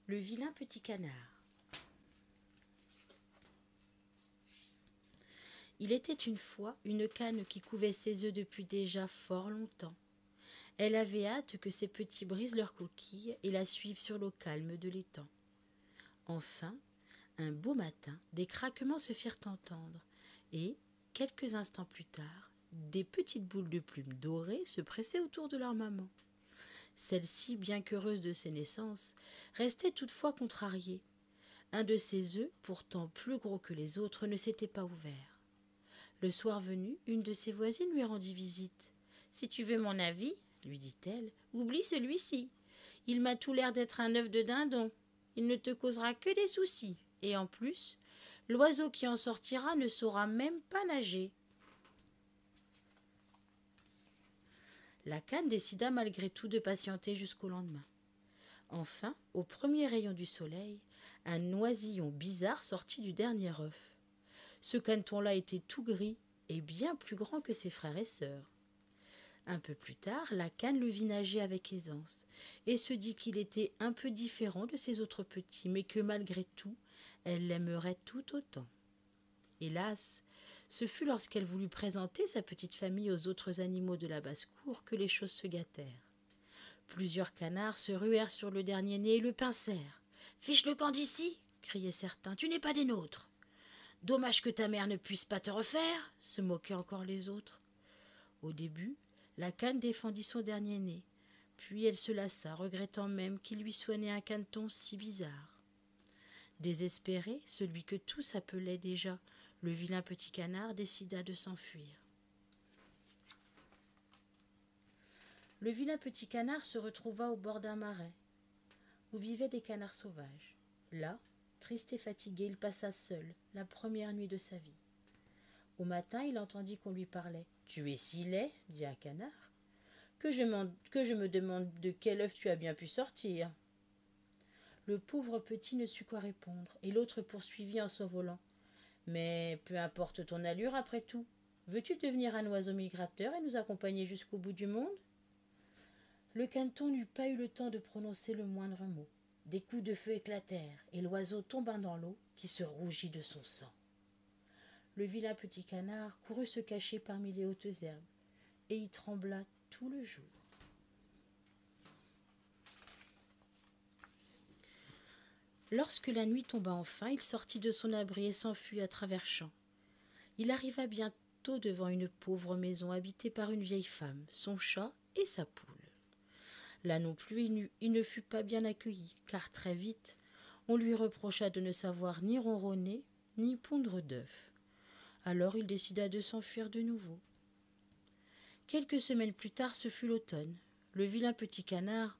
Le vilain petit canard. Il était une fois une cane qui couvait ses œufs depuis déjà fort longtemps. Elle avait hâte que ses petits brisent leurs coquilles et la suivent sur l'eau calme de l'étang. Enfin, un beau matin, des craquements se firent entendre et, quelques instants plus tard, des petites boules de plumes dorées se pressaient autour de leur maman. Celle-ci, bien qu'heureuse de ses naissances, restait toutefois contrariée. Un de ses œufs, pourtant plus gros que les autres, ne s'était pas ouvert. Le soir venu, une de ses voisines lui rendit visite. « Si tu veux mon avis, lui dit-elle, oublie celui-ci. Il m'a tout l'air d'être un œuf de dindon. Il ne te causera que des soucis. Et en plus, l'oiseau qui en sortira ne saura même pas nager. » La cane décida malgré tout de patienter jusqu'au lendemain. Enfin, au premier rayon du soleil, un oisillon bizarre sortit du dernier œuf. Ce caneton-là était tout gris et bien plus grand que ses frères et sœurs. Un peu plus tard, la cane le vit nager avec aisance et se dit qu'il était un peu différent de ses autres petits, mais que malgré tout, elle l'aimerait tout autant. Hélas, ce fut lorsqu'elle voulut présenter sa petite famille aux autres animaux de la basse-cour que les choses se gâtèrent. Plusieurs canards se ruèrent sur le dernier né et le pincèrent. « Fiche le camp d'ici !» criaient certains. « Tu n'es pas des nôtres !»« Dommage que ta mère ne puisse pas te refaire !» se moquaient encore les autres. Au début, la cane défendit son dernier né, puis elle se lassa, regrettant même qu'il lui soit né un caneton si bizarre. Désespéré, celui que tous appelaient déjà le vilain petit canard décida de s'enfuir. Le vilain petit canard se retrouva au bord d'un marais, où vivaient des canards sauvages. Là, triste et fatigué, il passa seul la première nuit de sa vie. Au matin, il entendit qu'on lui parlait. « Tu es si laid, dit un canard, que je me demande de quel œuf tu as bien pu sortir. » Le pauvre petit ne sut quoi répondre, et l'autre poursuivit en s'envolant. « Mais peu importe ton allure après tout. Veux-tu devenir un oiseau migrateur et nous accompagner jusqu'au bout du monde ?» Le caneton n'eut pas eu le temps de prononcer le moindre mot. Des coups de feu éclatèrent, et l'oiseau tomba dans l'eau, qui se rougit de son sang. Le vilain petit canard courut se cacher parmi les hautes herbes, et y trembla tout le jour. Lorsque la nuit tomba enfin, il sortit de son abri et s'enfuit à travers champs. Il arriva bientôt devant une pauvre maison habitée par une vieille femme, son chat et sa poule. Là non plus, il ne fut pas bien accueilli, car très vite, on lui reprocha de ne savoir ni ronronner, ni pondre d'œufs. Alors il décida de s'enfuir de nouveau. Quelques semaines plus tard, ce fut l'automne. Le vilain petit canard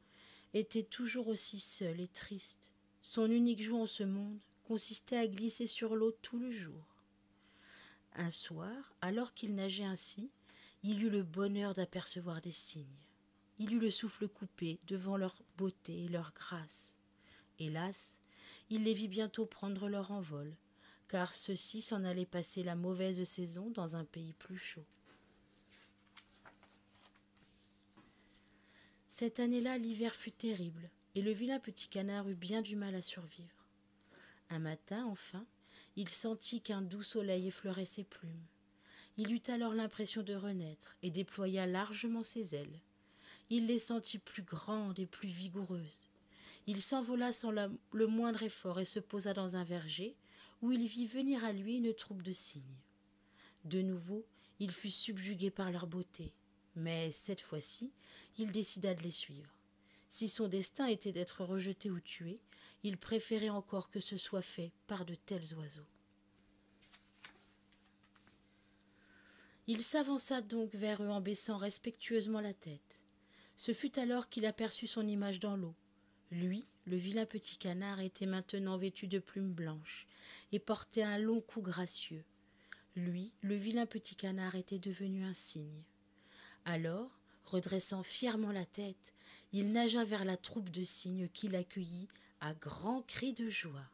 était toujours aussi seul et triste. Son unique joie en ce monde consistait à glisser sur l'eau tout le jour. Un soir, alors qu'il nageait ainsi, il eut le bonheur d'apercevoir des cygnes. Il eut le souffle coupé devant leur beauté et leur grâce. Hélas, il les vit bientôt prendre leur envol, car ceux-ci s'en allaient passer la mauvaise saison dans un pays plus chaud. Cette année-là, l'hiver fut terrible, et le vilain petit canard eut bien du mal à survivre. Un matin, enfin, il sentit qu'un doux soleil effleurait ses plumes. Il eut alors l'impression de renaître et déploya largement ses ailes. Il les sentit plus grandes et plus vigoureuses. Il s'envola sans le moindre effort et se posa dans un verger où il vit venir à lui une troupe de cygnes. De nouveau, il fut subjugué par leur beauté, mais cette fois-ci, il décida de les suivre. Si son destin était d'être rejeté ou tué, il préférait encore que ce soit fait par de tels oiseaux. Il s'avança donc vers eux en baissant respectueusement la tête. Ce fut alors qu'il aperçut son image dans l'eau. Lui, le vilain petit canard, était maintenant vêtu de plumes blanches et portait un long cou gracieux. Lui, le vilain petit canard, était devenu un cygne. Alors, redressant fièrement la tête, il nagea vers la troupe de cygnes qui l'accueillit à grands cris de joie.